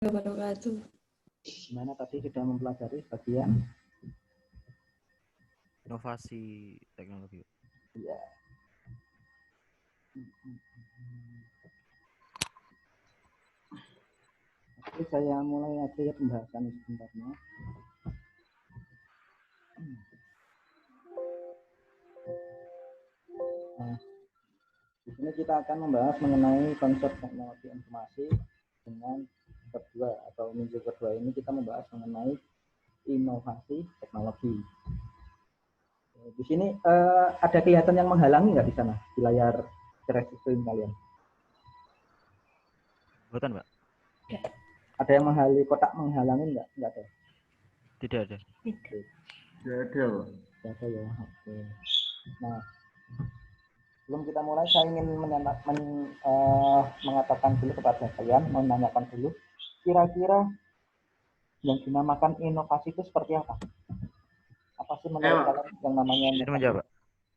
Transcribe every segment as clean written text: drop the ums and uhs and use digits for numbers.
wabarakatuh. Gimana tadi sudah mempelajari bagian inovasi teknologi. ya. Oke, saya mulai aja ya pembahasan sebentarnya. Nah, di sini kita akan membahas mengenai konsep teknologi informasi dengan kedua atau minggu kedua ini kita membahas mengenai inovasi teknologi. Di sini ada kelihatan yang menghalangi nggak di sana di layar screen kalian? Bukan, Pak? Ada yang kotak menghalangi nggak? Nggak ada. Tidak ada. Tidak ada. Tidak ada ya. Oke. Nah, sebelum kita mulai saya ingin mengatakan dulu kepada kalian, menanyakan dulu, kira-kira yang dinamakan inovasi itu seperti apa? Apa sih menurut kalian yang namanya Izin menjawab, Pak.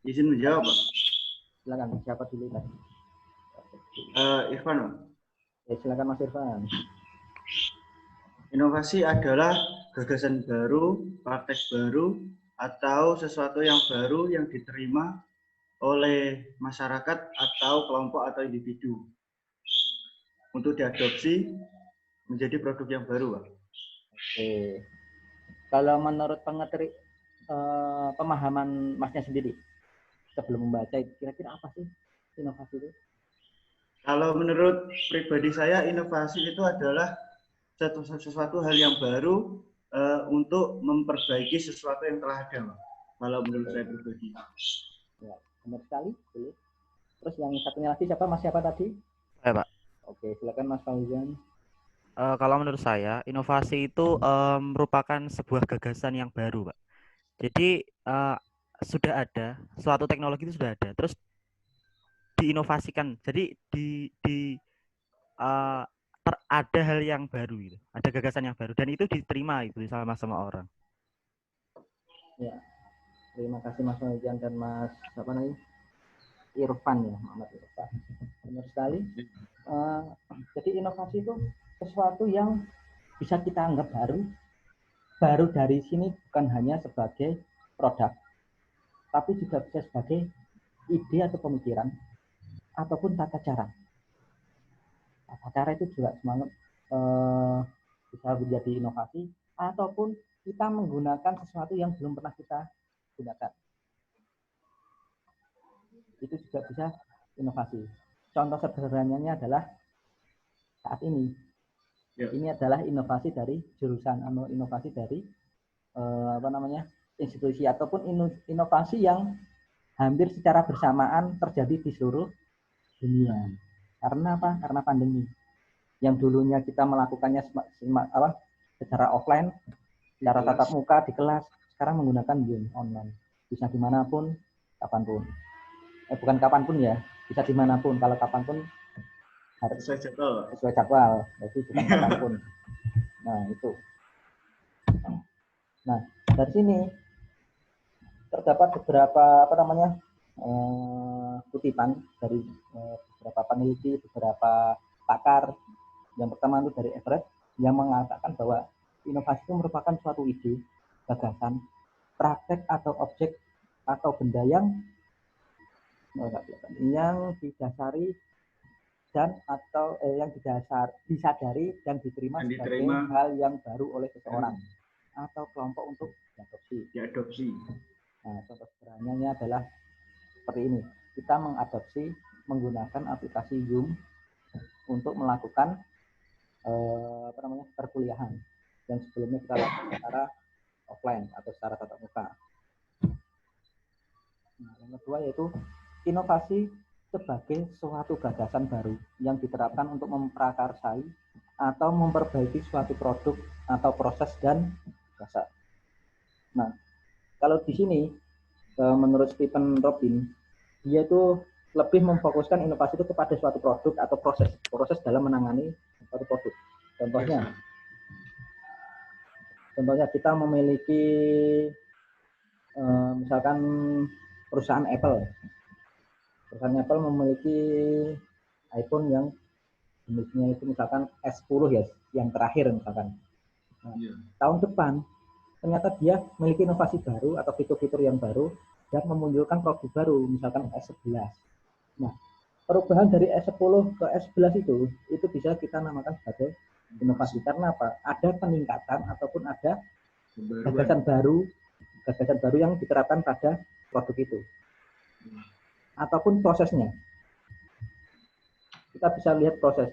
Izin menjawab, Pak. Silakan, siapa dulu tadi? Irfan. Ya, silakan Mas Irfan. Inovasi adalah gagasan baru, praktek baru, atau sesuatu yang baru yang diterima oleh masyarakat atau kelompok atau individu untuk diadopsi menjadi produk yang baru, Pak. Oke. Kalau menurut pemahaman Masnya sendiri sebelum membaca, kira-kira apa sih inovasi itu? Kalau menurut pribadi saya, inovasi itu adalah sesuatu hal yang baru untuk memperbaiki sesuatu yang telah ada, Pak. Kalau menurut saya pribadi. Ya, benar sekali. Terus yang satunya lagi siapa? Mas siapa tadi? Saya, Pak. Oke, silakan Mas Fauzan. Kalau menurut saya, inovasi itu merupakan sebuah gagasan yang baru, Pak. Jadi sudah ada, suatu teknologi itu sudah ada, terus diinovasikan. Jadi ada hal yang baru, gitu. Ada gagasan yang baru, dan itu diterima itu sama orang. Ya, terima kasih Mas Fauzan dan Mas siapa lagi? Irfan ya, Muhammad Irfan. Benar sekali. Jadi inovasi itu sesuatu yang bisa kita anggap baru dari sini bukan hanya sebagai produk, tapi juga bisa sebagai ide atau pemikiran ataupun tata cara. Tata cara itu juga semangat bisa menjadi inovasi ataupun kita menggunakan sesuatu yang belum pernah kita gunakan. Itu juga bisa inovasi. Contoh sederhananya adalah saat ini. Ya. Ini adalah inovasi dari jurusan atau inovasi dari institusi ataupun inovasi yang hampir secara bersamaan terjadi di seluruh dunia. Karena apa? Karena pandemi. Yang dulunya kita melakukannya secara offline, secara tatap muka di kelas, sekarang menggunakan Zoom online. Bisa dimanapun, kapanpun. Bukan kapanpun ya, bisa dimanapun. Kalau kapanpun harus sesuai jadwal. Jadi bukan kapanpun. Nah itu. Nah dari sini terdapat beberapa kutipan dari beberapa peneliti, beberapa pakar. Yang pertama itu dari Everett yang mengatakan bahwa inovasi itu merupakan suatu ide, gagasan, praktek atau objek atau benda yang didasari dan atau yang disadari dan diterima sebagai hal yang baru oleh seseorang atau kelompok untuk diadopsi. Nah, contoh sederhananya adalah seperti ini. Kita mengadopsi menggunakan aplikasi Zoom untuk melakukan perkuliahan yang sebelumnya kita lakukan secara offline atau secara tatap muka. Nah, yang kedua yaitu inovasi sebagai suatu gagasan baru yang diterapkan untuk memprakarsai atau memperbaiki suatu produk atau proses dan jasa. Nah, kalau di sini menurut Stephen Robin, dia itu lebih memfokuskan inovasi itu kepada suatu produk atau proses dalam menangani suatu produk. Contohnya kita memiliki misalkan perusahaan Apple. Perusahaan Apple memiliki iPhone yang jenisnya itu misalkan S10 ya, yang terakhir misalkan. Nah, tahun depan ternyata dia memiliki inovasi baru atau fitur-fitur yang baru dan memunculkan produk baru, misalkan S11. Nah, perubahan dari S10 ke S11 itu bisa kita namakan sebagai inovasi. Karena apa? Ada peningkatan ataupun ada gagasan baru yang diterapkan pada produk itu. Ataupun prosesnya. Kita bisa lihat proses.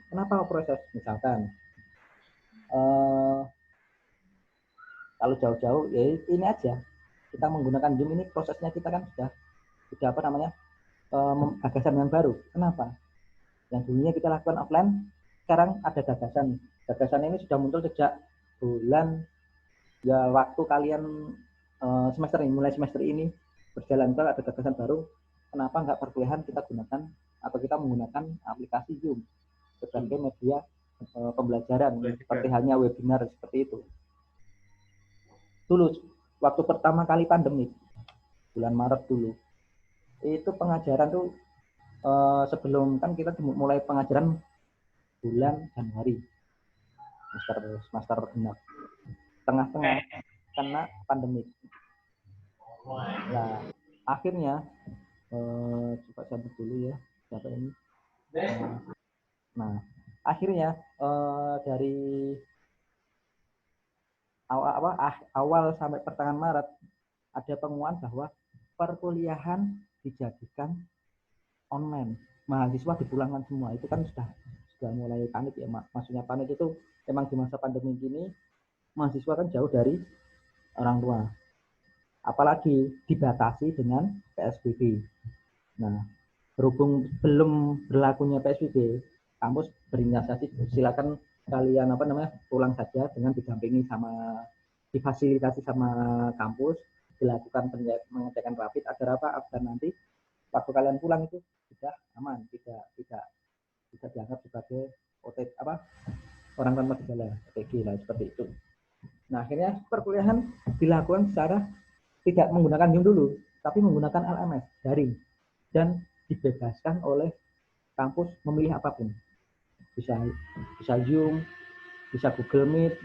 Kenapa proses? Misalkan, kalau jauh-jauh, ya ini aja. Kita menggunakan Zoom ini, prosesnya kita kan sudah apa namanya, gagasan yang baru. Kenapa? Yang dulunya kita lakukan offline, sekarang ada gagasan. Gagasan ini sudah muncul sejak bulan, ya waktu kalian semester ini, mulai semester ini berjalan ke ada gagasan baru. Kenapa nggak perkuliahan kita gunakan atau kita menggunakan aplikasi Zoom sebagai media pembelajaran, seperti halnya webinar seperti itu. Dulu waktu pertama kali pandemi bulan Maret dulu, itu pengajaran tuh sebelum kan kita mulai pengajaran bulan Januari, semester genap, tengah-tengah karena pandemi. Nah akhirnya coba cabut dulu ya siapa ini. Nah akhirnya dari awal sampai pertengahan Maret ada pengumuman bahwa perkuliahan dijadikan online, mahasiswa dipulangkan semua. Itu kan sudah mulai panik ya, maksudnya panik itu memang di masa pandemi gini mahasiswa kan jauh dari orang tua, apalagi dibatasi dengan PSBB. Nah berhubung belum berlakunya PSBB, kampus berinisiatif silakan kalian pulang saja dengan didampingi sama, difasilitasi sama kampus, dilakukan pengecekan rapid agar agar nanti waktu kalian pulang itu sudah aman, tidak dianggap sebagai orang tanpa gejala OTG lah, seperti itu. Nah akhirnya perkuliahan dilakukan secara tidak menggunakan Zoom dulu, tapi menggunakan LMS daring dan dibebaskan oleh kampus memilih apapun. Bisa Zoom, bisa Google Meet,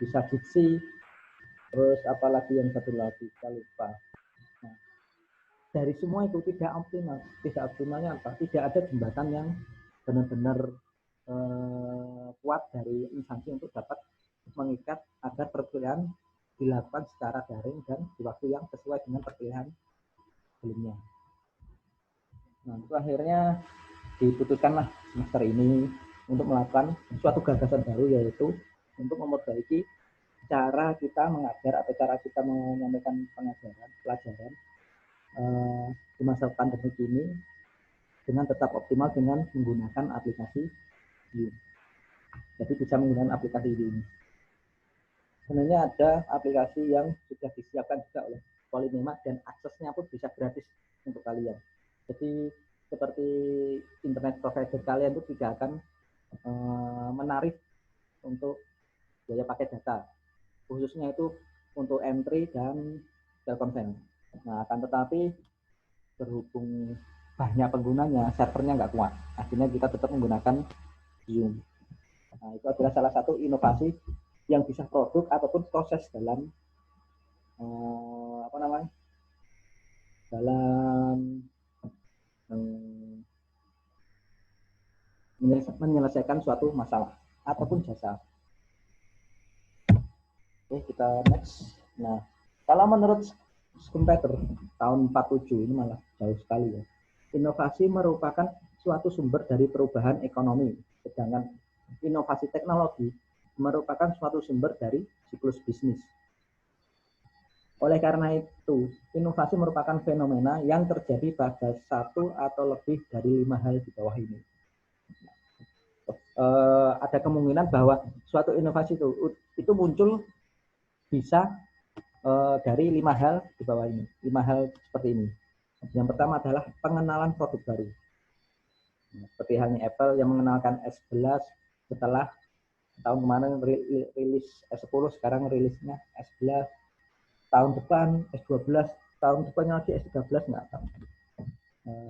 bisa Jitsi, terus apalagi yang satu lagi saya lupa. Nah, dari semua itu tidak optimalnya apa? Tidak ada jembatan yang benar-benar kuat dari instansi untuk dapat mengikat agar perkuliahan dilakukan secara daring dan di waktu yang sesuai dengan perkuliahan sebelumnya. Nah, itu akhirnya diputuskanlah semester ini untuk melakukan suatu gagasan baru, yaitu untuk memperbaiki cara kita mengajar atau cara kita menyampaikan pelajaran di masa pandemi ini dengan tetap optimal dengan menggunakan aplikasi Zoom. Jadi bisa menggunakan aplikasi ini. Sebenarnya ada aplikasi yang sudah disiapkan juga oleh Polinema dan aksesnya pun bisa gratis untuk kalian. Jadi seperti internet provider kalian itu tidak akan menarik untuk biaya pakai data, khususnya itu untuk entry dan Telkomsel. Nah, akan tetapi berhubung banyak penggunanya, servernya nggak kuat, akhirnya kita tetap menggunakan Zoom. Nah, itu adalah salah satu inovasi yang bisa produk ataupun proses dalam menyelesaikan suatu masalah ataupun jasa. Oke, kita next. Nah, kalau menurut Schumpeter tahun 47 ini malah jauh sekali ya. Inovasi merupakan suatu sumber dari perubahan ekonomi, sedangkan inovasi teknologi merupakan suatu sumber dari siklus bisnis. Oleh karena itu, inovasi merupakan fenomena yang terjadi pada satu atau lebih dari 5 hal di bawah ini. Ada kemungkinan bahwa suatu inovasi itu muncul bisa dari 5 hal di bawah ini, 5 hal seperti ini. Yang pertama adalah pengenalan produk baru. Seperti halnya Apple yang mengenalkan S11 setelah tahun kemarin rilis S10, sekarang rilisnya S11. Tahun depan S12, tahun depannya lagi S13 nggak tahu.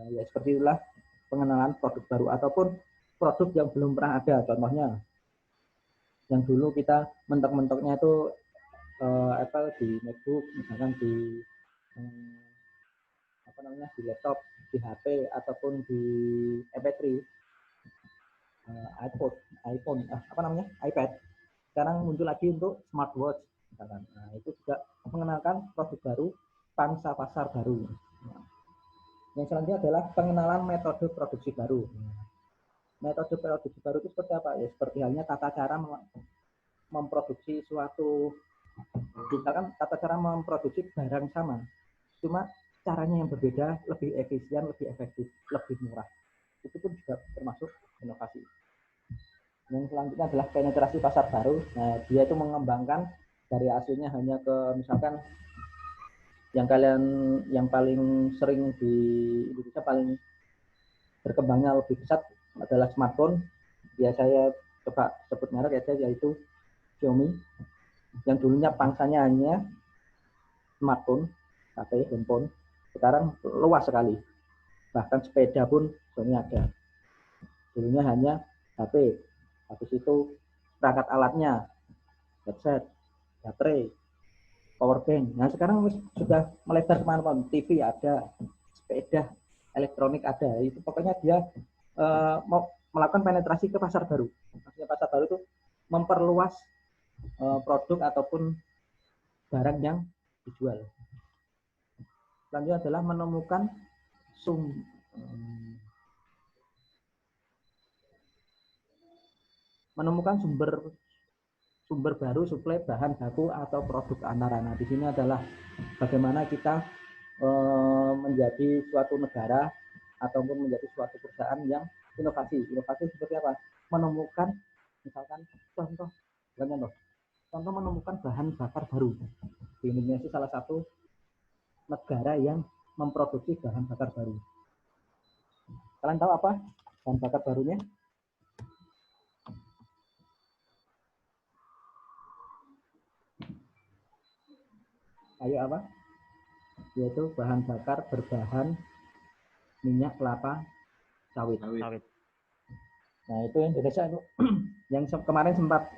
Ya seperti itulah pengenalan produk baru ataupun produk yang belum pernah ada. Contohnya Yang dulu kita mentok-mentoknya itu Apple di MacBook, misalkan di di laptop, di HP ataupun di MP3, iPad. Sekarang muncul lagi untuk smartwatch, misalkan. Nah, itu juga mengenalkan produk baru, pangsa pasar baru. Nah, yang selanjutnya adalah pengenalan metode produksi baru. Metode produksi baru itu seperti apa? Ya, seperti halnya tata cara memproduksi suatu, misalkan tata cara memproduksi barang sama, cuma caranya yang berbeda, lebih efisien, lebih efektif, lebih murah. Itu pun juga termasuk inovasi. Yang selanjutnya adalah penetrasi pasar baru. Nah, dia itu mengembangkan dari aslinya hanya ke, misalkan yang paling sering di Indonesia paling berkembangnya lebih pesat adalah smartphone. Ya saya coba sebut merek aja, yaitu Xiaomi. Yang dulunya pangsanya hanya smartphone, HP, handphone. Sekarang luas sekali. Bahkan sepeda pun Xiaomi ada. Dulunya hanya HP. Habis itu perangkat alatnya, headset, baterai, power bank. Nah sekarang sudah melebar kemana-mana. TV ada, sepeda, elektronik ada. Itu pokoknya dia mau melakukan penetrasi ke pasar baru. Maksudnya pasar baru itu memperluas produk ataupun barang yang dijual. Selanjutnya adalah menemukan sumber baru, suplai bahan baku atau produk antara. Nah, di sini adalah bagaimana kita menjadi suatu negara ataupun menjadi suatu perusahaan yang inovasi. Inovasi seperti apa? Menemukan, misalkan contoh menemukan bahan bakar baru. Di Indonesia salah satu negara yang memproduksi bahan bakar baru. Kalian tahu apa bahan bakar barunya? Ayo apa? Yaitu bahan bakar berbahan minyak kelapa sawit. Nah itu Indonesia itu yang kemarin sempat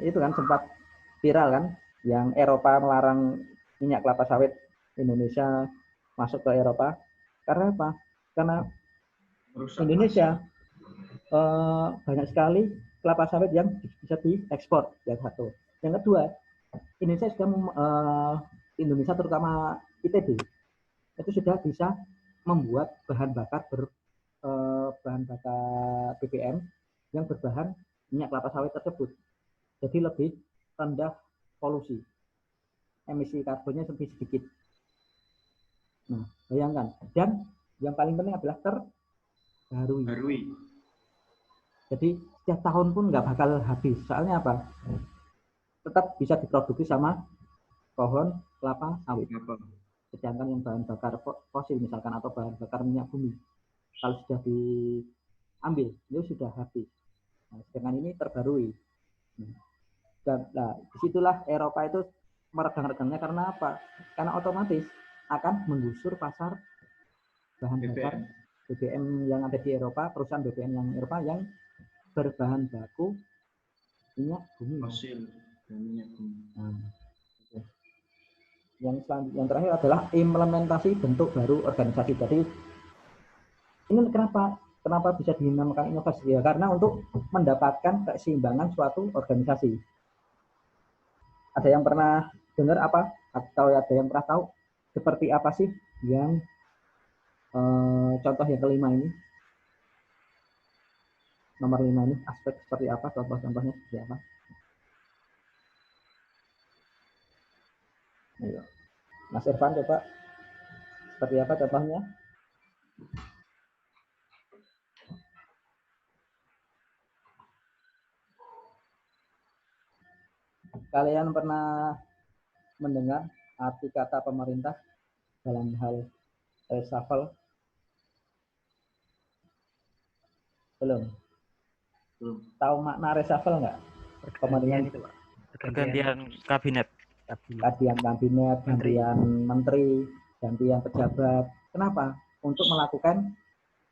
viral kan, yang Eropa melarang minyak kelapa sawit Indonesia masuk ke Eropa. Karena apa? Karena Indonesia banyak sekali kelapa sawit yang bisa diekspor, yang satu. Yang kedua, Indonesia Indonesia terutama ITB itu sudah bisa membuat bahan bakar BBM yang berbahan minyak kelapa sawit tersebut. Jadi lebih rendah polusi, emisi karbonnya lebih sedikit. Nah, bayangkan. Dan yang paling penting adalah terbarui. Jadi setiap tahun pun nggak bakal habis. Soalnya apa? Tetap bisa diproduksi sama pohon kelapa sawit. Sedangkan yang bahan bakar fosil misalkan atau bahan bakar minyak bumi, kalau sudah diambil itu sudah habis. Nah, sedangkan ini terbarui. Nah, disitulah Eropa itu meregang-regangnya karena apa? Karena otomatis akan menggusur pasar bahan bakar BBM yang ada di Eropa, perusahaan BBM yang Eropa yang berbahan baku minyak bumi. Fosil dan minyak bumi. Nah, yang terakhir adalah implementasi bentuk baru organisasi. Jadi ini kenapa bisa dinamakan inovasi? Ya karena untuk mendapatkan keseimbangan suatu organisasi. Ada yang pernah dengar apa? Atau ada yang pernah tahu seperti apa sih yang contoh yang kelima ini? Nomor 5 ini aspek seperti apa? Contoh-contohnya seperti apa? Ayo. Mas Irfan coba seperti apa contohnya? Kalian pernah mendengar arti kata pemerintah dalam hal reshuffle? Belum. Tahu makna reshuffle nggak? Pergantian kabinet. Gantian menteri, gantian pejabat. Kenapa? Untuk melakukan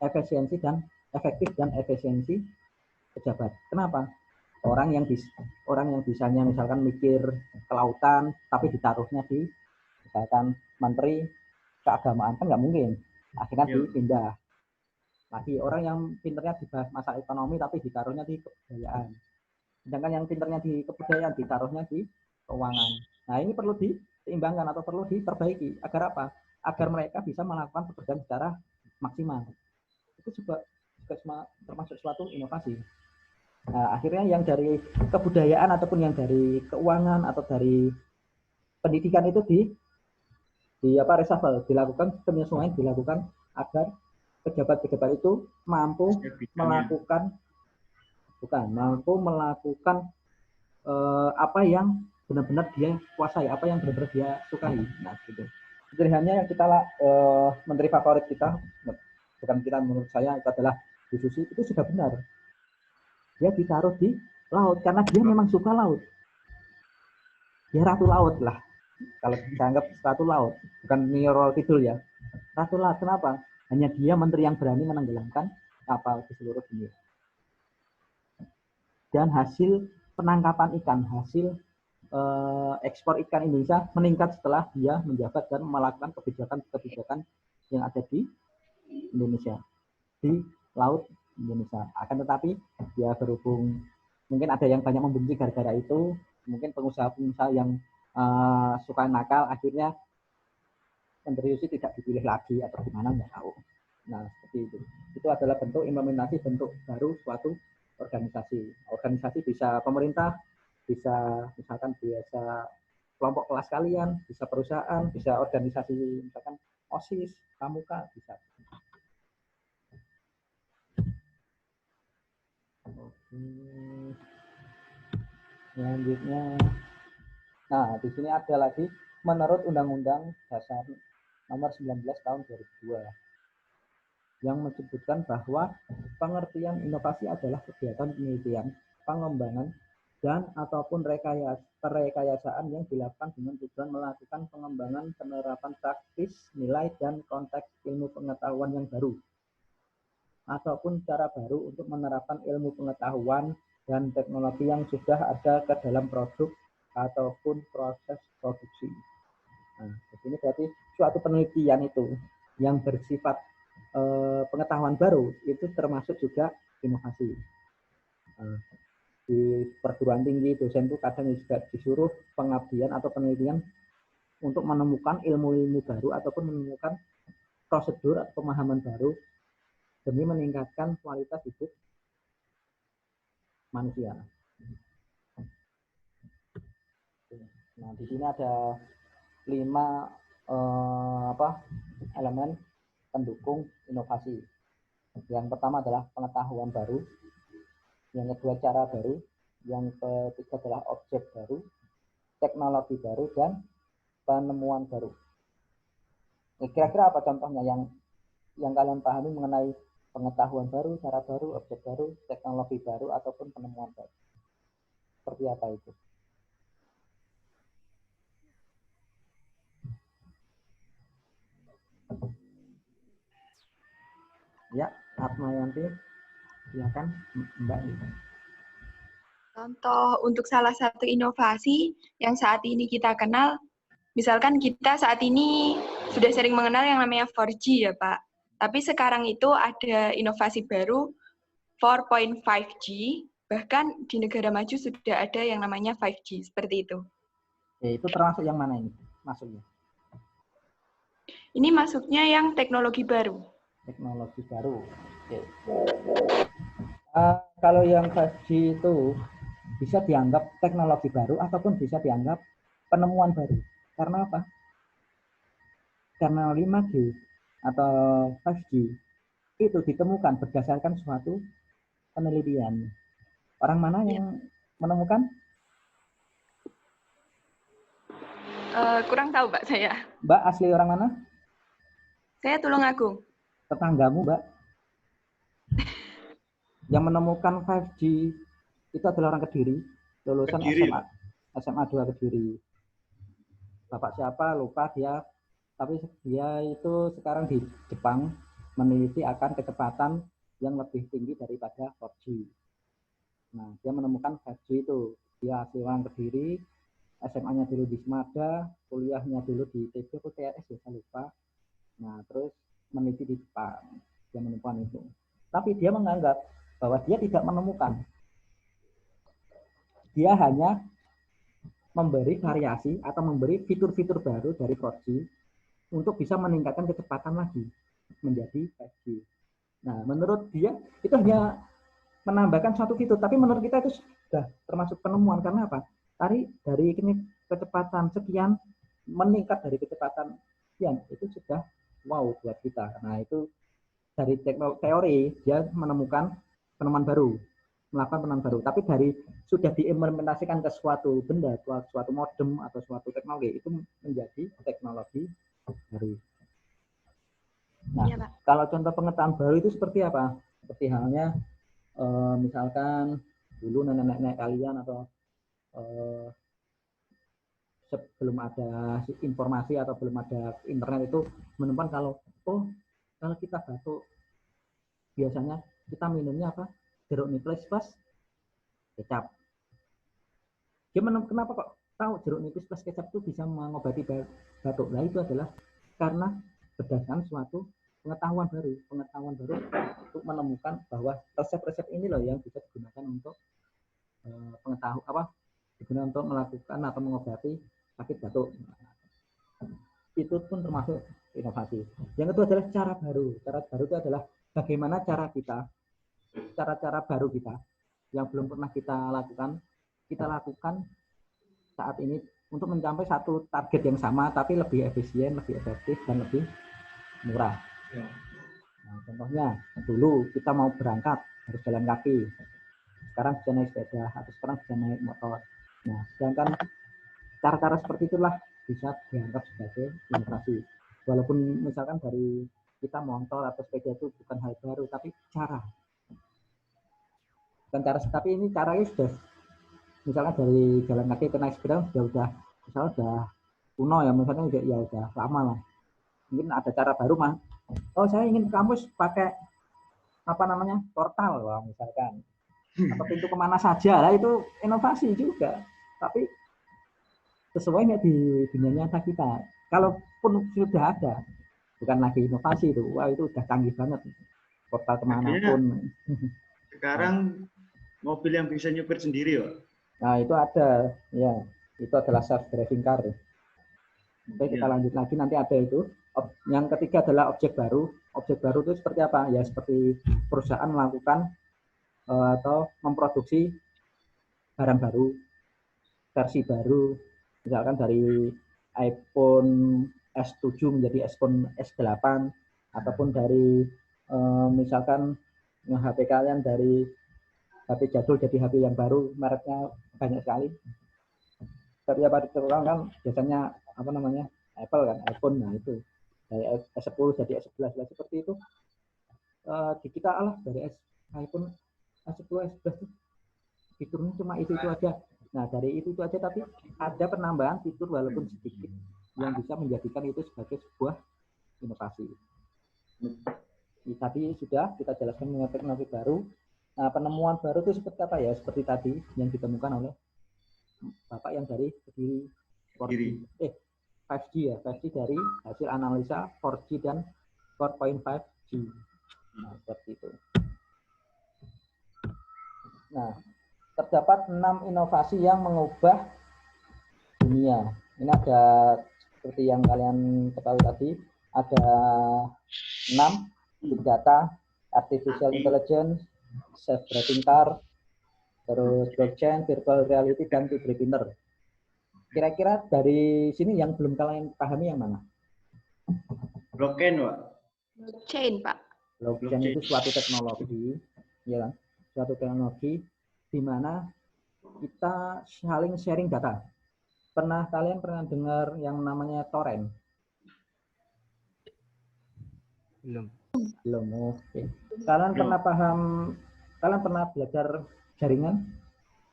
efisiensi dan efektif dan efisiensi pejabat. Kenapa? orang yang bisanya misalkan mikir kelautan tapi ditaruhnya di misalkan menteri keagamaan kan nggak mungkin, akhirnya dipindah lagi. Orang yang pinternya dibahas masalah ekonomi tapi ditaruhnya di kebudayaan, sedangkan yang pinternya di kebudayaan ditaruhnya di keuangan. Nah, ini perlu diseimbangkan atau perlu diperbaiki agar apa? Agar mereka bisa melakukan pekerjaan secara maksimal. Itu juga termasuk suatu inovasi. Nah, akhirnya yang dari kebudayaan ataupun yang dari keuangan atau dari pendidikan itu di reshuffle, dilakukan penyesuaian, dilakukan agar pejabat-pejabat itu mampu melakukan apa yang benar-benar dia kuasai, apa yang benar-benar dia sukai. Nah, gitu. Pilihannya yang kita menteri favorit kita, bukan kita, menurut saya itu adalah Bu Susi, itu sudah benar. Dia ditaruh di laut karena dia memang suka laut. Dia ratu laut lah. Kalau dianggap ratu laut, bukan Nyorol Kidul ya. Ratu laut, kenapa? Hanya dia menteri yang berani menenggelamkan kapal di seluruh dunia. Dan hasil penangkapan ikan, hasil ekspor ikan Indonesia meningkat setelah dia menjabat dan melakukan kebijakan-kebijakan yang ada di Indonesia, di laut Indonesia. Akan tetapi dia berhubung mungkin ada yang banyak membenci gara-gara itu, mungkin pengusaha-pengusaha yang suka nakal, akhirnya Menteri Susi tidak dipilih lagi atau gimana, nggak tahu. Nah, seperti itu. Itu adalah bentuk implementasi bentuk baru suatu organisasi. Organisasi bisa pemerintah, bisa misalkan biasa kelompok kelas kalian, bisa perusahaan, bisa organisasi misalkan OSIS, Pramuka, bisa. Oke. Selanjutnya, nah di sini ada lagi menurut Undang-Undang Dasar Nomor 19 Tahun 2002 yang menyebutkan bahwa pengertian inovasi adalah kegiatan penelitian, pengembangan, dan ataupun perekayasaan yang dilakukan dengan tujuan melakukan pengembangan penerapan praktis, nilai, dan konteks ilmu pengetahuan yang baru, ataupun cara baru untuk menerapkan ilmu pengetahuan dan teknologi yang sudah ada ke dalam produk ataupun proses produksi. Nah, ini berarti suatu penelitian itu yang bersifat pengetahuan baru itu termasuk juga inovasi. Di perguruan tinggi dosen itu kadang juga disuruh pengabdian atau penelitian untuk menemukan ilmu-ilmu baru ataupun menemukan prosedur atau pemahaman baru demi meningkatkan kualitas hidup manusia. Nah, di sini ada 5 elemen pendukung inovasi. Yang pertama adalah pengetahuan baru, yang kedua cara baru, yang ketiga adalah objek baru, teknologi baru, dan penemuan baru. Kira-kira apa contohnya yang kalian pahami mengenai pengetahuan baru, cara baru, objek baru, teknologi baru, ataupun penemuan baru? Seperti apa itu? Ya, Atmayanti, silakan Mbak. Contoh untuk salah satu inovasi yang saat ini kita kenal, misalkan kita saat ini sudah sering mengenal yang namanya 4G ya Pak. Tapi sekarang itu ada inovasi baru 4.5G, bahkan di negara maju sudah ada yang namanya 5G, seperti itu. Ya, itu termasuk yang mana ini masuknya? Ini masuknya yang teknologi baru. Teknologi baru. Oke. Kalau yang 5G itu bisa dianggap teknologi baru ataupun bisa dianggap penemuan baru. Karena apa? Karena 5G atau 5G itu ditemukan berdasarkan suatu penelitian. Orang mana yang menemukan? Kurang tahu Mbak saya. Mbak asli orang mana? Saya Tulungagung. Tetanggamu, Mbak. Yang menemukan 5G itu adalah orang Kediri, lulusan SMA 2 Kediri. Bapak siapa lupa dia, tapi dia itu sekarang di Jepang meneliti akan kecepatan yang lebih tinggi daripada 4G. Nah, dia menemukan 5G itu. Dia asli orang Kediri, SMA-nya dulu di Semada, kuliahnya dulu di TB atau TRS ya, saya lupa. Nah, terus meneliti di Jepang. Dia menemukan itu. Tapi dia menganggap bahwa dia tidak menemukan. Dia hanya memberi variasi atau memberi fitur-fitur baru dari 4G untuk bisa meningkatkan kecepatan lagi menjadi 5G. Nah, menurut dia itu hanya menambahkan suatu fitur, tapi menurut kita itu sudah termasuk penemuan. Karena apa? Dari kecepatan sekian meningkat dari kecepatan sekian, itu sudah wow buat kita. Nah, itu dari teori dia menemukan penemuan baru, melakukan penemuan baru. Tapi dari sudah diimplementasikan ke suatu benda, suatu modem atau suatu teknologi, itu menjadi teknologi baru. Nah, ya, kalau contoh pengetahuan baru itu seperti apa? Seperti halnya misalkan dulu nenek-nenek kalian atau sebelum ada informasi atau belum ada internet itu menemukan kalau kita batuk biasanya kita minumnya apa? Jeruk nipis plus kecap. Dia kenapa kok tahu jeruk nipis plus kecap itu bisa mengobati batuk? Nah, itu adalah karena berdasarkan suatu pengetahuan baru untuk menemukan bahwa resep-resep ini loh yang bisa digunakan untuk digunakan untuk melakukan atau mengobati sakit batuk. Itu pun termasuk inovasi. Yang kedua adalah cara baru. Cara baru itu adalah bagaimana cara baru kita yang belum pernah kita lakukan saat ini untuk mencapai satu target yang sama tapi lebih efisien, lebih efektif dan lebih murah. Nah, contohnya dulu kita mau berangkat harus jalan kaki, sekarang bisa naik sepeda atau sekarang bisa naik motor. Nah, sedangkan cara-cara seperti itulah bisa dianggap sebagai inovasi. Walaupun misalkan dari kita motor atau sepeda itu bukan hal baru, tapi tapi ini caranya sudah, misalkan dari jalan kaki ke naik sepeda udah kuno ya, misalnya udah lama lah. Mungkin ada cara baru mah. Saya ingin ke kampus pakai portal lah misalkan, atau pintu kemana saja lah, itu inovasi juga. Tapi sesuai nggak di dunia nyata kita. Kalaupun sudah ada, bukan lagi inovasi itu. Wah, itu udah canggih banget. Portal kemanapun. Sekarang mobil yang bisa nyupir sendiri, Pak. Nah, itu ada. Ya, itu adalah self-driving car. Oke, kita lanjut lagi, nanti ada itu. Yang ketiga adalah objek baru. Objek baru itu seperti apa? Ya, seperti perusahaan melakukan atau memproduksi barang baru, versi baru. Misalkan dari iPhone S7 menjadi iPhone S8, ataupun dari misalkan HP kalian dari HP jadul jadi HP yang baru, mereknya banyak sekali. Tapi apa diterulang kan biasanya Apple kan, iPhone. Nah, itu dari S10 jadi S11 lah, seperti itu. Di kita dari iPhone S10 S11 fiturnya cuma itu aja. Nah, dari itu aja, tapi ada penambahan fitur walaupun sedikit yang bisa menjadikan itu sebagai sebuah inovasi. Tadi sudah kita jelaskan mengenai teknologi baru. Nah, penemuan baru itu seperti apa ya? Seperti tadi yang ditemukan oleh Bapak yang dari Kediri 5G ya, 5G dari hasil analisa 4G dan 4.5G. Nah, seperti itu. Nah, terdapat 6 inovasi yang mengubah dunia. Ini ada seperti yang kalian ketahui tadi, ada 6: big data, artificial intelligence, self-driving car, terus blockchain, virtual reality, dan 3D printer. Kira-kira dari sini yang belum kalian pahami yang mana? Blockchain, Pak. Blockchain, Pak. Blockchain itu suatu teknologi, ya kan? Suatu teknologi di mana kita saling sharing data. Kalian pernah dengar yang namanya torrent? Belum. Oke. Kalian pernah belajar jaringan?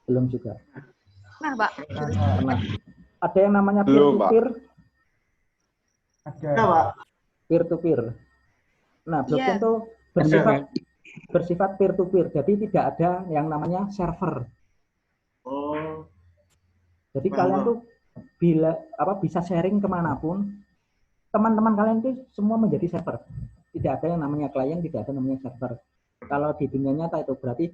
Belum juga. Nah, Pak. Pernah. Ada yang namanya peer-to-peer? Ada, Pak. Peer-to-peer. Nah, blockchain itu bersifat bersifat peer to peer. Jadi tidak ada yang namanya server. Oh, Jadi paham, kalian Bang. tuh bisa sharing kemanapun. Teman-teman kalian itu semua menjadi server. Tidak ada yang namanya klien, tidak ada namanya server. Kalau di dunia nyata itu berarti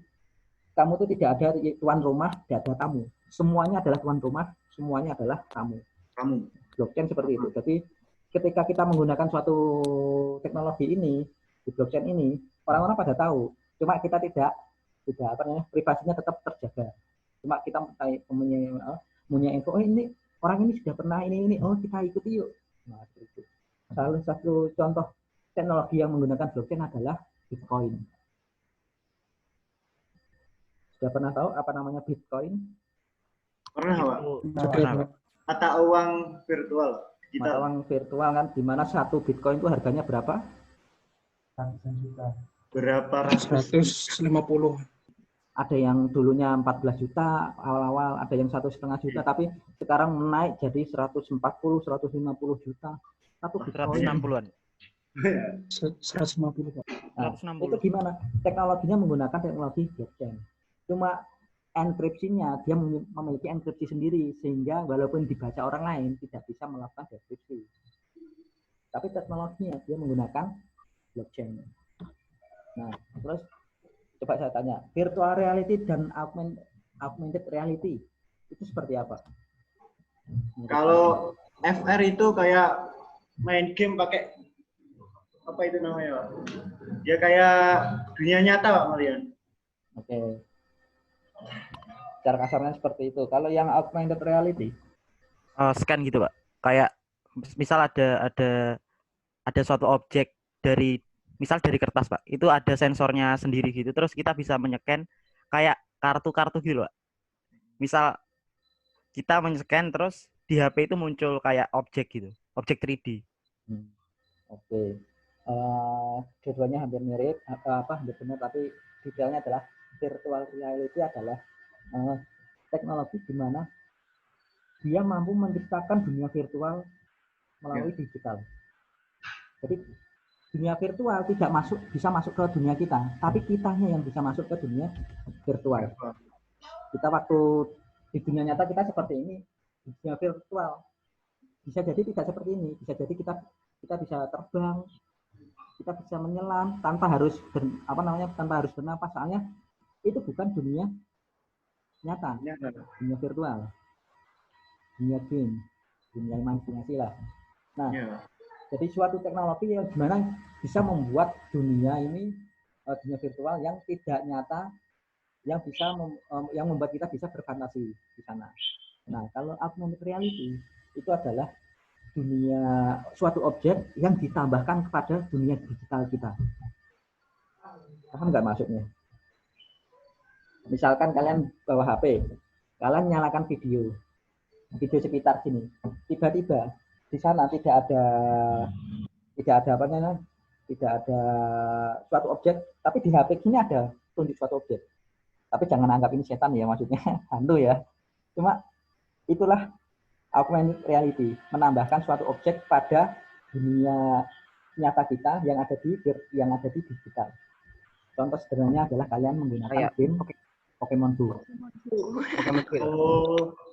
kamu tuh tidak ada tuan rumah, tidak ada tamu. Semuanya adalah tuan rumah, semuanya adalah tamu. Kamu. Blockchain seperti itu. Jadi ketika kita menggunakan suatu teknologi ini di blockchain ini, orang-orang pada tahu. Cuma kita tidak privasinya tetap terjaga. Cuma kita punya info, oh ini orang ini sudah pernah ini, oh kita ikuti yuk. Nah, itu. Salah satu contoh teknologi yang menggunakan blockchain adalah Bitcoin. Sudah pernah tahu apa namanya Bitcoin? Pernah, Pak? Pernah, Pak. Mata uang virtual. Mata uang virtual kan, di mana satu Bitcoin itu harganya berapa? Berapa ratus? 150. Ada yang dulunya 14 juta awal-awal, ada yang 1,5 juta, tapi sekarang naik jadi 140, 150 juta. Satu Bitcoin. 160-an. 150, Pak. Nah, 160. itu gimana? Teknologinya menggunakan teknologi blockchain. Cuma enkripsinya, dia memiliki enkripsi sendiri, sehingga walaupun dibaca orang lain, tidak bisa melakukan dekripsi. Tapi teknologinya, dia menggunakan blockchain. Nah, terus coba saya tanya, virtual reality dan augmented reality, itu seperti apa? Kalau FR itu kayak main game pakai apa itu namanya, Pak? Ya kayak dunia nyata, Pak Marian. Oke. Cara kasarnya seperti itu. Kalau yang augmented reality, Scan gitu, Pak. Kayak misal ada suatu objek dari kertas, Pak. Itu ada sensornya sendiri gitu. Terus kita bisa menycan kayak kartu-kartu gitu, Pak. Misal kita men-scan terus di HP itu muncul kayak objek gitu, objek 3D. Oke. Dua-duanya hampir mirip, hampir benar, tapi detailnya adalah virtual reality adalah teknologi di mana dia mampu menciptakan dunia virtual melalui digital. Jadi dunia virtual tidak bisa masuk ke dunia kita, tapi kitanya yang bisa masuk ke dunia virtual. Kita waktu di dunia nyata kita seperti ini, di dunia virtual bisa jadi tidak seperti ini, bisa jadi kita bisa terbang, kita bisa menyelam tanpa harus tanpa harus bernapas, soalnya itu bukan dunia nyata, dunia virtual, dunia game, dunia imajinasi lah. Nah, jadi suatu teknologi yang dimana bisa membuat dunia ini dunia virtual yang tidak nyata, yang bisa yang membuat kita bisa berfantasi di sana. Nah, kalau augmented reality itu adalah dunia suatu objek yang ditambahkan kepada dunia digital kita. Paham nggak maksudnya? Misalkan kalian bawa HP, kalian nyalakan video sekitar sini, tiba-tiba di sana tidak ada suatu objek, tapi di HP ini ada tunjuk suatu objek. Tapi jangan anggap ini setan ya, maksudnya hantu ya. Cuma itulah augmented reality, menambahkan suatu objek pada dunia nyata kita yang ada di digital. Contoh sederhananya adalah kalian menggunakan game Pokemon Go.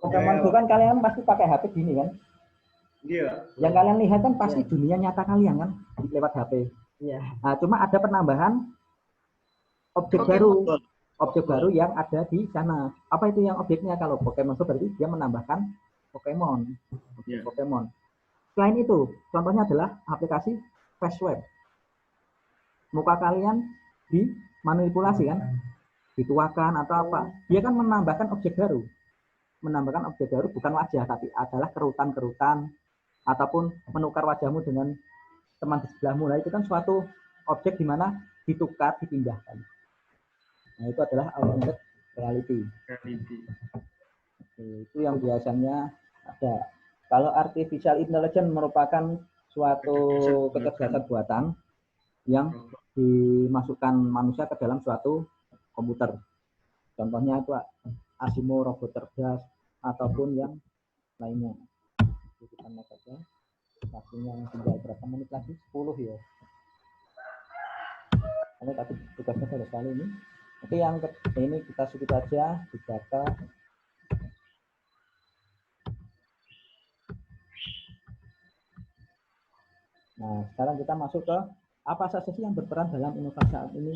Pokemon Go kan kalian pasti pakai HP gini kan? Iya. Yang kalian lihat kan pasti dunia nyata kalian kan lewat HP. Iya. Nah, cuma ada penambahan objek baru yang ada di sana. Apa itu yang objeknya? Kalau Pokemon Go berarti dia menambahkan Pokemon. Pokemon. Selain itu, contohnya adalah aplikasi Flashweb. Muka kalian dimanipulasi kan? Dituakan atau apa, dia kan menambahkan objek baru bukan wajah, tapi adalah kerutan-kerutan ataupun menukar wajahmu dengan teman di sebelahmu. Nah, itu kan suatu objek di mana ditukar, dipindahkan. Nah, itu adalah augmented reality. Itu yang biasanya ada. Kalau artificial intelligence merupakan suatu kecerdasan buatan yang dimasukkan manusia ke dalam suatu komputer. Contohnya itu Asimo, robot cerdas, ataupun yang lainnya. Kita lihat saja. Waktunya tinggal berapa menit lagi? 10 ya. Ini tadi tugasnya ada sekali ini. Oke, yang ini kita skip aja di data. Nah, sekarang kita masuk ke apa saja sih yang berperan dalam inovasi saat ini.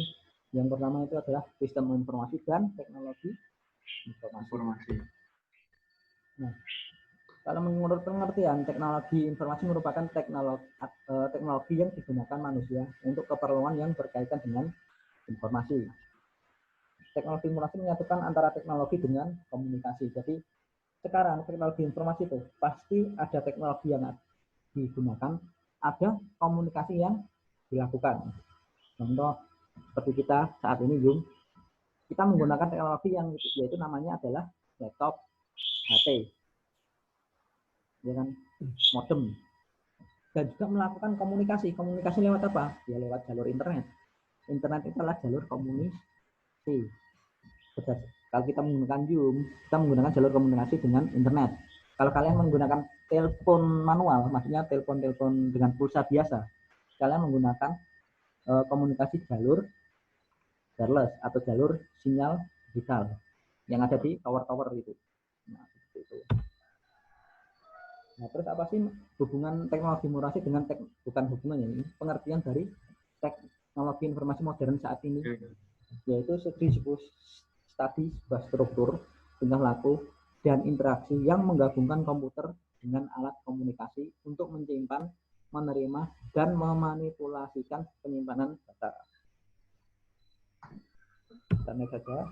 Yang pertama itu adalah sistem informasi dan teknologi informasi. Nah, kalau menurut pengertian, teknologi informasi merupakan teknologi yang digunakan manusia untuk keperluan yang berkaitan dengan informasi. Teknologi informasi menyatukan antara teknologi dengan komunikasi. Jadi sekarang teknologi informasi itu pasti ada teknologi yang digunakan, ada komunikasi yang dilakukan. Contoh seperti kita saat ini, kita menggunakan teknologi yang yaitu namanya adalah laptop, HP, ya kan, modem, dan juga melakukan komunikasi. Komunikasi lewat apa? Ya lewat jalur internet. Internet itu adalah jalur komunikasi. Kalau kita menggunakan Zoom, kita menggunakan jalur komunikasi dengan internet. Kalau kalian menggunakan telepon manual, maksudnya telepon dengan pulsa biasa, kalian menggunakan komunikasi jalur wireless atau jalur sinyal digital yang ada di tower-tower itu. Nah, seperti itu. Nah, terus apa sih hubungan teknologi informasi dengan bukan hubungannya, ini pengertian dari teknologi informasi modern saat ini, yaitu disebut studi sebuah struktur, tingkah laku, dan interaksi yang menggabungkan komputer dengan alat komunikasi untuk menyimpan, menerima, dan memanipulasikan penyimpanan data. Dan saja.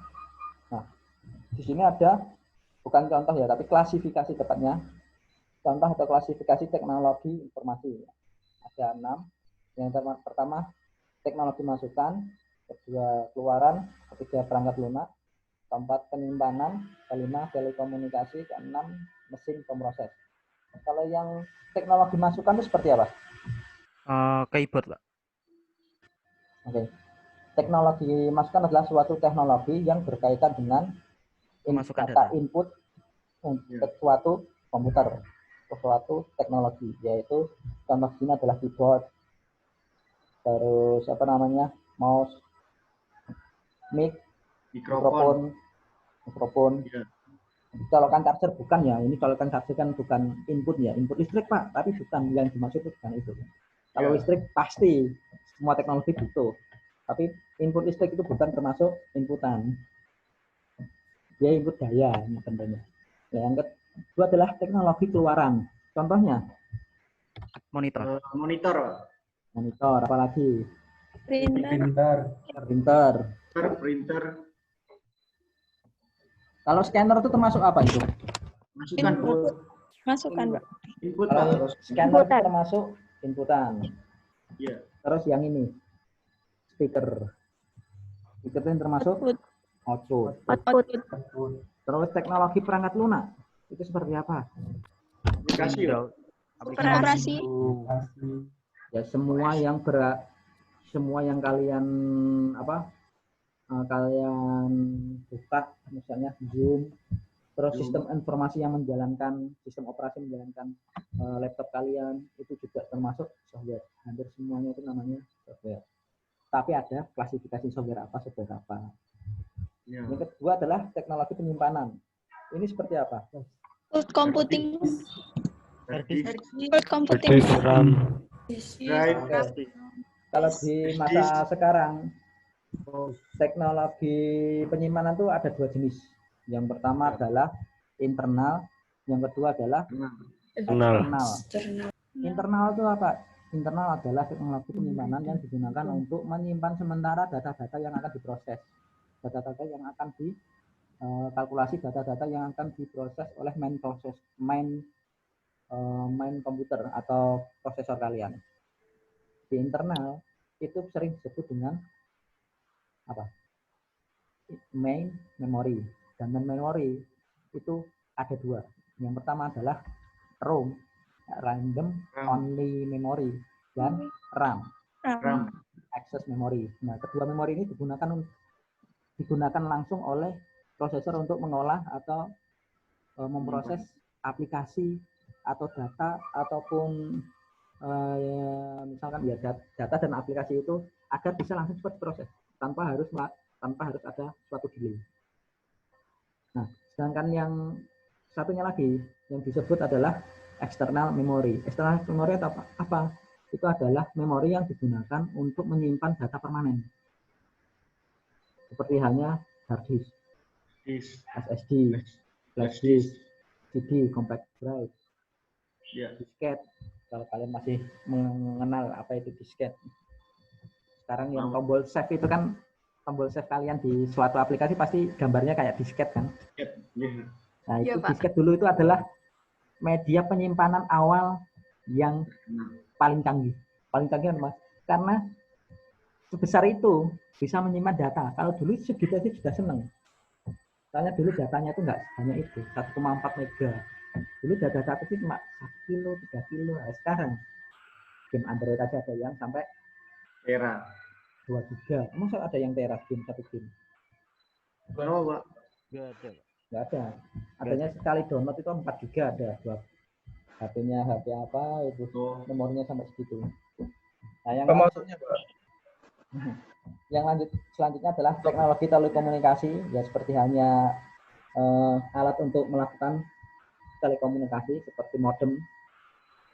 Nah, di sini ada bukan contoh ya, tapi klasifikasi tepatnya. Contoh atau klasifikasi teknologi informasi. Ada 6. Yang pertama teknologi masukan, kedua keluaran, ketiga perangkat lunak, keempat penyimpanan, kelima telekomunikasi, keenam mesin pemroses. Kalau yang teknologi masukan itu seperti apa? Keyboard, Pak. Oke. Teknologi masukan adalah suatu teknologi yang berkaitan dengan data input untuk suatu komputer, suatu teknologi, yaitu contoh sini adalah keyboard, terus apa namanya, mouse, mic, mikrofon. Ya. Colokan charger bukan ya, ini colokan charger kan bukan input ya, input listrik Pak, tapi bukan yang dimaksud itu bukan itu. Kalau listrik pasti semua teknologi butuh, tapi input listrik itu bukan termasuk inputan, dia input daya tentunya. Yang kedua adalah teknologi keluaran, contohnya monitor, apalagi printer. Kalau scanner itu termasuk apa itu? Masukan, Pak. Input. Kalau scanner itu termasuk inputan. Iya. Terus yang ini speaker itu yang termasuk output. Terus teknologi perangkat lunak itu seperti apa? Aplikasi. Ya semua yang kalian kalian buka, misalnya Zoom, terus sistem informasi yang menjalankan, sistem operasi menjalankan laptop kalian, itu juga termasuk software. Hampir semuanya itu namanya software. Tapi ada klasifikasi software apa. Ya. Yang kedua adalah teknologi penyimpanan. Ini seperti apa? Cloud computing. Kalau di masa sekarang, teknologi penyimpanan itu ada 2 jenis. Yang pertama adalah internal, yang kedua adalah eksternal. Internal itu apa? Internal adalah teknologi penyimpanan yang digunakan untuk menyimpan sementara data-data yang akan diproses, data-data yang akan dikalkulasi, data-data yang akan diproses oleh main komputer atau prosesor kalian. Di internal itu sering disebut dengan apa? Main memory. Dan main memory itu ada 2. Yang pertama adalah ROM, random only memory, dan RAM, access memory. Nah, kedua memori ini digunakan langsung oleh prosesor untuk mengolah atau memproses aplikasi atau data, ataupun misalkan ya data dan aplikasi itu agar bisa langsung cepat proses tanpa harus ada suatu delay. Nah, sedangkan yang satunya lagi yang disebut adalah external memory. External memory atau apa? Itu adalah memori yang digunakan untuk menyimpan data permanen. Seperti halnya hard disk, SSD, flash disk, CD, compact drive, disket. Kalau kalian masih mengenal apa itu disket. Sekarang yang tombol save itu kan, tombol save kalian di suatu aplikasi pasti gambarnya kayak disket kan. Nah, itu disket dulu itu adalah media penyimpanan awal yang paling canggih. Paling canggih Mas, karena sebesar itu bisa menyimpan data. Kalau dulu segitu aja sudah seneng. Soalnya dulu datanya itu nggak sebanyak itu, 1,4 mega. Dulu data itu cuma 1 kilo, 3 kilo. Nah, sekarang game Android aja ada yang sampai tera 2 giga. Masa ada yang tera game satu game? berapa Pak? Nggak ada. Adanya sekali download itu 4 giga ada. HP-nya HP apa itu memorinya sampai segitu. Nah, yang Maksudnya Pak? Yang selanjutnya adalah teknologi telekomunikasi, ya seperti halnya alat untuk melakukan telekomunikasi seperti modem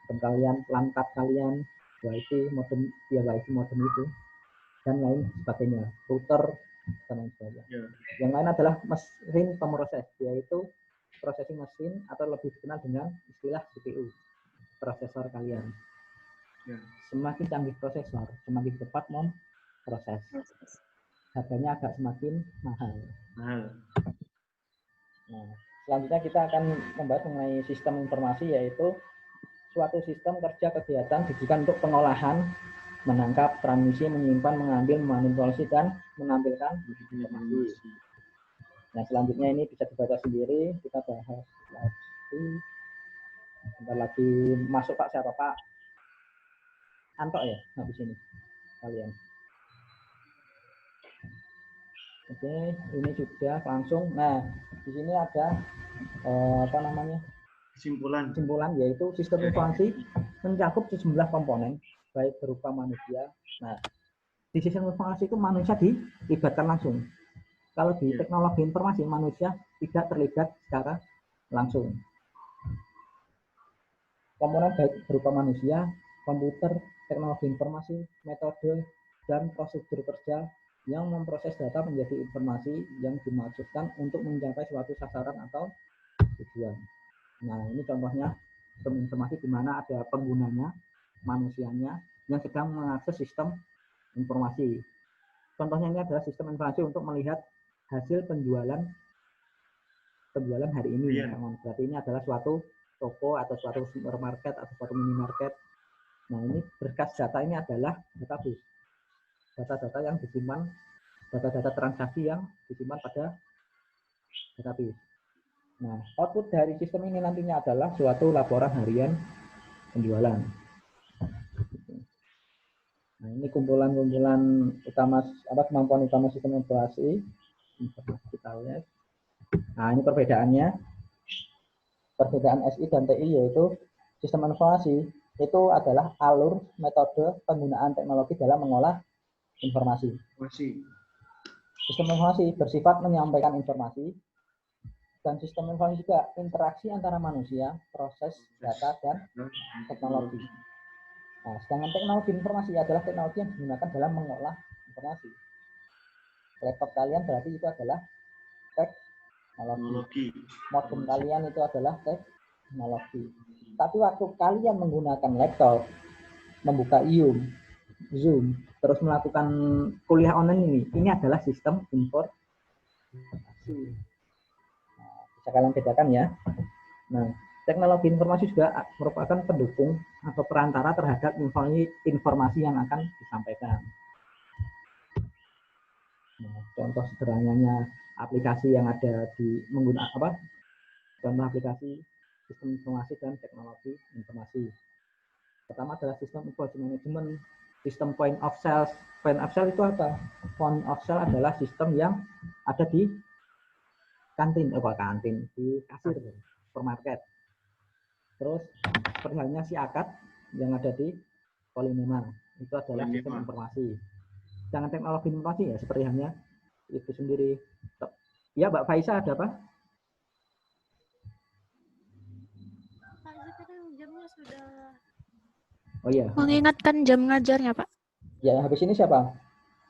kalian, pelangkat kalian, WiFi, modem, via WiFi modem itu, dan lain sebagainya, router, dan lain sebagainya. Yang lain adalah mesin pemroses, yaitu processing mesin atau lebih dikenal dengan istilah CPU, prosesor kalian. Semakin canggih prosesor, semakin cepat proses. Harganya agak semakin mahal. Nah, selanjutnya kita akan membahas mengenai sistem informasi, yaitu suatu sistem kerja kegiatan ditujukan untuk pengolahan, menangkap, transmisi, menyimpan, mengambil, memanipulasi, dan menampilkan informasi. Nah, selanjutnya ini bisa dibaca sendiri. Kita bahas lagi. Bentar lagi masuk Pak, siapa Pak? Anto ya, habis ini kalian. Oke, ini sudah langsung. Nah, di sini ada kesimpulan, yaitu sistem informasi mencakup sejumlah komponen, baik berupa manusia. Nah, di sistem informasi itu manusia dilibatkan langsung. Kalau di teknologi informasi, manusia tidak terlibat secara langsung. Komponen baik berupa manusia, komputer, teknologi informasi, metode, dan prosedur kerja yang memproses data menjadi informasi yang dimaksudkan untuk mencapai suatu sasaran atau tujuan. Nah, ini contohnya sistem informasi di mana ada penggunanya, manusianya, yang sedang mengakses sistem informasi. Contohnya ini adalah sistem informasi untuk melihat hasil penjualan hari ini. Berarti ini adalah suatu toko atau suatu supermarket atau suatu minimarket. Nah, ini berkas data ini adalah database. Data-data yang disimpan, data-data transaksi yang disimpan pada database. Nah, output dari sistem ini nantinya adalah suatu laporan harian penjualan. Nah, ini kumpulan-kumpulan utama, kemampuan utama sistem informasi kita lihat. Nah, ini perbedaannya. Perbedaan SI dan TI yaitu sistem informasi itu adalah alur metode penggunaan teknologi dalam mengolah informasi. Sistem informasi bersifat menyampaikan informasi, dan sistem informasi juga interaksi antara manusia, proses, data, dan teknologi. Nah, sedangkan teknologi informasi adalah teknologi yang digunakan dalam mengolah informasi. Laptop kalian berarti itu adalah teknologi. Modem kalian itu adalah teknologi. Tapi waktu kalian menggunakan laptop, membuka Zoom, terus melakukan kuliah online ini adalah sistem informasi. Nah, bisa kalian bedakan ya. Nah, teknologi informasi juga merupakan pendukung atau perantara terhadap informasi yang akan disampaikan. Nah, contoh sederhananya aplikasi yang ada di menggunakan contoh aplikasi sistem informasi dan teknologi informasi. Pertama adalah sistem informasi management, sistem point of sale. Point of sale itu apa? Point of sale adalah sistem yang ada di kantin, di kasir supermarket. Terus seperti halnya si akad yang ada di Polinema, itu adalah sistem informasi. jangan teknologi informasi ya, seperti halnya itu sendiri. Ya, Mbak Faisa ada apa? Sekarang jamnya sudah. Oh iya. Mengingatkan jam ngajarnya, Pak. Ya, habis ini siapa?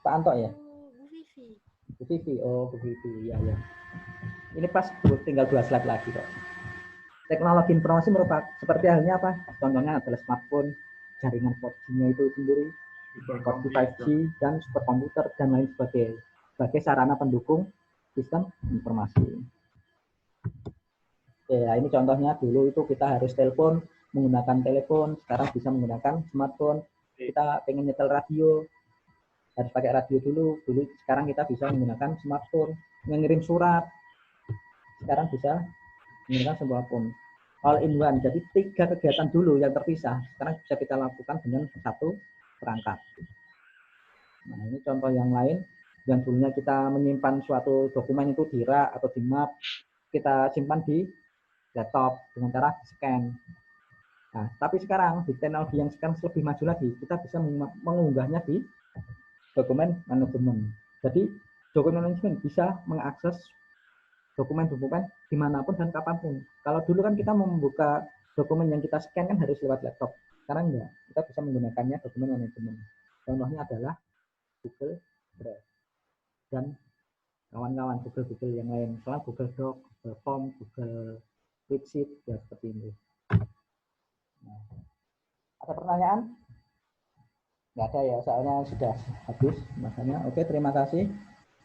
Pak Anto ya? Bu Vivi. Bu Vivi. Oh, Bu Vivi. Ya, ya. Ini pas tinggal 2 slide lagi kok. Teknologi informasi merupakan seperti halnya apa? Contohnya adalah smartphone, jaringan 4G-nya itu sendiri, 4G, 5G, dan superkomputer, dan lain sebagainya. Sebagai sarana pendukung sistem informasi. Ya, ini contohnya dulu itu kita harus telepon, menggunakan telepon, sekarang bisa menggunakan smartphone. Kita pengen nyetel radio, harus pakai radio dulu. Sekarang kita bisa menggunakan smartphone. Mengirim surat, sekarang bisa menggunakan sebuah phone. All in one. Jadi 3 kegiatan dulu yang terpisah, sekarang bisa kita lakukan dengan satu perangkat. Nah, ini contoh yang lain. Yang dulunya kita menyimpan suatu dokumen itu di rak atau di map, kita simpan di laptop dengan cara scan. Nah, tapi sekarang di teknologi yang sekarang lebih maju lagi, kita bisa mengunggahnya di dokumen manajemen. Jadi dokumen manajemen bisa mengakses dokumen-dokumen dimanapun dan kapanpun. Kalau dulu kan kita membuka dokumen yang kita scan kan harus lewat laptop. Sekarang enggak, kita bisa menggunakannya dokumen manajemen. Contohnya adalah Google Drive dan kawan-kawan Google yang lain. Soal Google Doc, Google Form, Google Sheet, ya seperti ini. Nah, ada pertanyaan? Nggak ada ya, soalnya sudah habis masanya. Oke, terima kasih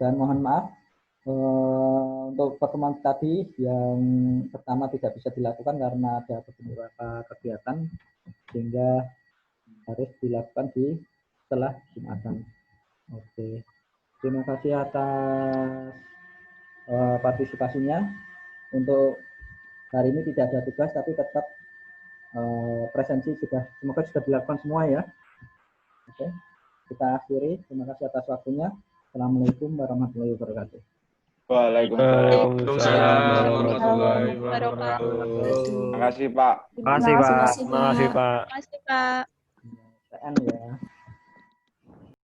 dan mohon maaf untuk pertemuan tadi yang pertama tidak bisa dilakukan karena ada beberapa kegiatan sehingga harus dilakukan setelah Jumatan. Oke, terima kasih atas partisipasinya. Untuk hari ini tidak ada tugas tapi tetap presensi semoga sudah dilakukan semua ya. Oke, kita akhiri. Terima kasih atas waktunya. Assalamualaikum warahmatullahi wabarakatuh. Waalaikumsalam warahmatullahi wabarakatuh. Terima kasih, Pak. Terima kasih, Pak. Terima kasih, Pak. PN ya.